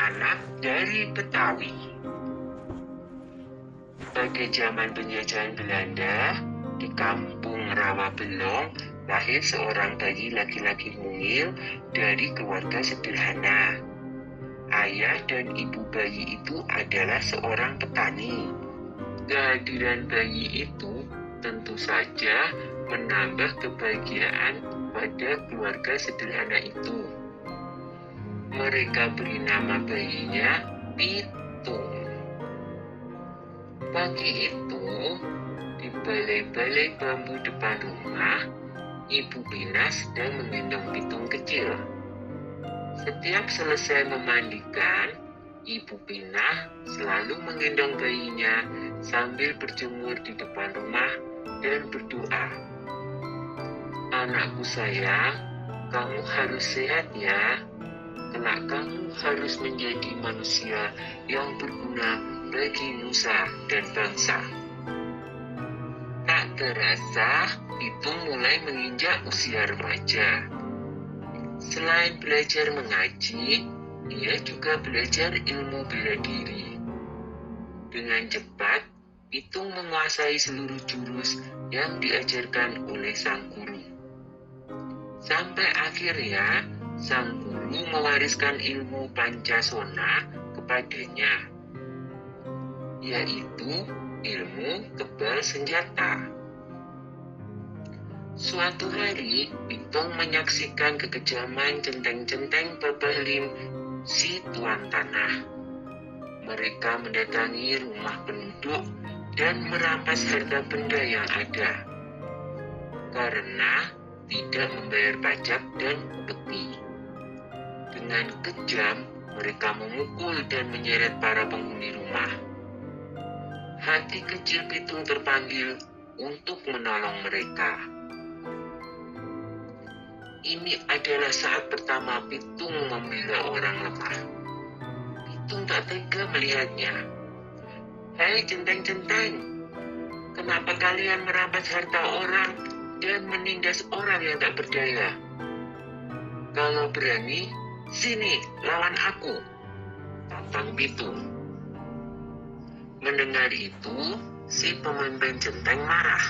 anak dari Betawi. Pada zaman penjajahan Belanda, di kampung Rawabelong lahir seorang bayi laki-laki mungil dari keluarga sederhana. Ayah dan ibu bayi itu adalah seorang petani. Kehadiran bayi itu tentu saja menambah kebahagiaan pada keluarga sederhana itu. Mereka beri nama bayinya Pitung. Pagi itu, di balai-balai bambu depan rumah, Ibu Pina sedang menggendong Pitung kecil. Setiap selesai memandikan, Ibu Pina selalu menggendong bayinya sambil berjemur di depan rumah dan berdoa. Anakku sayang, kamu harus sehat ya. Kelak kamu harus menjadi manusia yang berguna bagi nusa dan bangsa. Tak terasa, Pitung mulai menginjak usia remaja. Selain belajar mengaji, ia juga belajar ilmu bela diri. Dengan cepat, Pitung menguasai seluruh jurus yang diajarkan oleh sang guru. Sampai akhirnya, sang guru mewariskan ilmu Pancasona kepadanya, yaitu ilmu kebal senjata. Suatu hari, Pitung menyaksikan kekejaman centeng-centeng Babahlim si tuan tanah. Mereka mendatangi rumah penduduk dan merampas harta benda yang ada, karena tidak membayar pajak dan upeti. Dengan kejam, mereka memukul dan menyeret para penghuni rumah. Hati kecil Pitung terpanggil untuk menolong mereka. Ini adalah saat pertama Pitung membela orang lemah. Pitung tak tega melihatnya. Hei centeng-centeng, kenapa kalian merampas harta orang dan menindas orang yang tak berdaya? Kalau berani, sini lawan aku, tantang Pitung. Mendengar itu, si pemimpin centeng marah.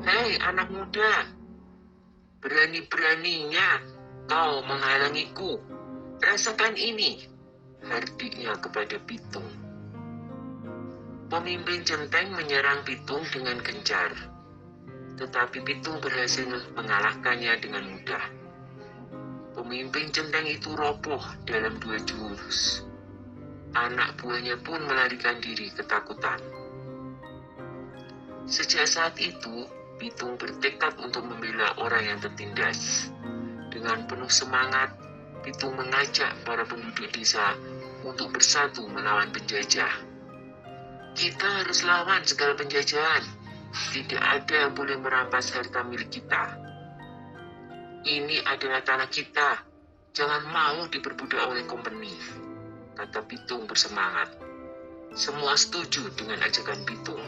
Hei anak muda, berani-beraninya kau menghalangiku. Rasakan ini, hardiknya kepada Pitung. Pemimpin centeng menyerang Pitung dengan gencar, tetapi Pitung berhasil mengalahkannya dengan mudah. Pemimpin centeng itu roboh dalam 2 jurus. Anak buahnya pun melarikan diri ketakutan. Sejak saat itu, Pitung bertekad untuk membela orang yang tertindas. Dengan penuh semangat, Pitung mengajak para penduduk desa untuk bersatu melawan penjajah. Kita harus lawan segala penjajahan. Tidak ada yang boleh merampas harta milik kita. Ini adalah tanah kita. Jangan mau diperbudak oleh kompeni, kata Pitung bersemangat. Semua setuju dengan ajakan Pitung.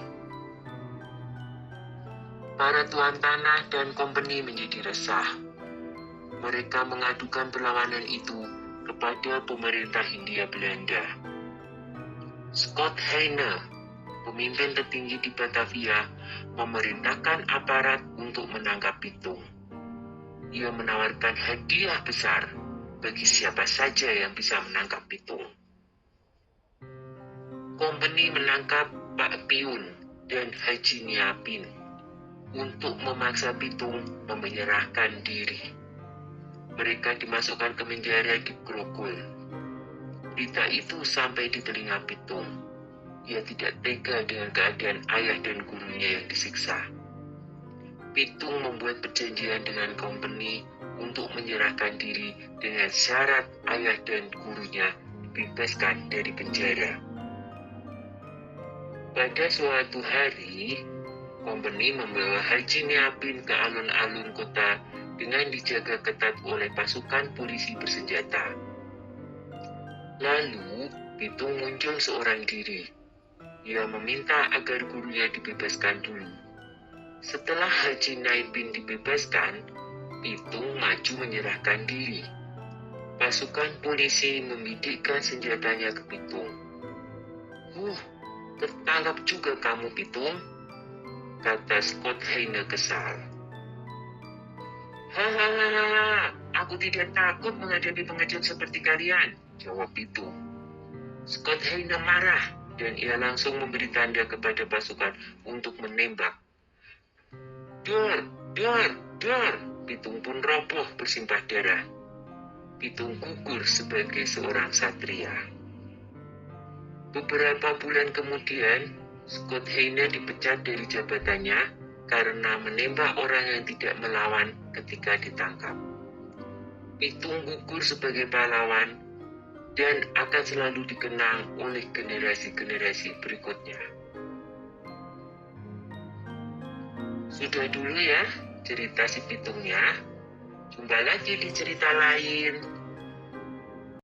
Para tuan tanah dan kompeni menjadi resah. Mereka mengadukan perlawanan itu kepada pemerintah Hindia Belanda. Scott Heine, pemimpin tertinggi di Batavia, memerintahkan aparat untuk menangkap Pitung. Ia menawarkan hadiah besar bagi siapa saja yang bisa menangkap Pitung. Kompeni menangkap Pak Piun dan Haji Niapin untuk memaksa Pitung menyerahkan diri. Mereka dimasukkan ke penjara di Grogol. Berita itu sampai di telinga Pitung. Ia tidak tega dengan keadaan ayah dan gurunya yang disiksa. Pitung membuat perjanjian dengan kompeni untuk menyerahkan diri dengan syarat ayah dan gurunya dibebaskan dari penjara. Pada suatu hari, kompeni membawa Haji Niapin ke alun-alun kota dengan dijaga ketat oleh pasukan polisi bersenjata. Lalu, Pitung muncul seorang diri. Ia meminta agar gurunya dibebaskan dulu. Setelah Haji Niapin dibebaskan, Pitung maju menyerahkan diri. Pasukan polisi membidikkan senjatanya ke Pitung. Tertangkap juga kamu, Pitung, kata Scott Heine kesal. Hahaha, aku tidak takut menghadapi pengecut seperti kalian, jawab Pitung. Scott Heine marah dan ia langsung memberi tanda kepada pasukan untuk menembak. Dar, Pitung pun roboh bersimpah darah. Pitung gugur sebagai seorang satria. Beberapa bulan kemudian, Scott Heine dipecat dari jabatannya karena menembak orang yang tidak melawan ketika ditangkap. Pitung gugur sebagai pahlawan dan akan selalu dikenang oleh generasi-generasi berikutnya. Sudah dulu ya cerita si Pitungnya. Jumpa lagi di cerita lain.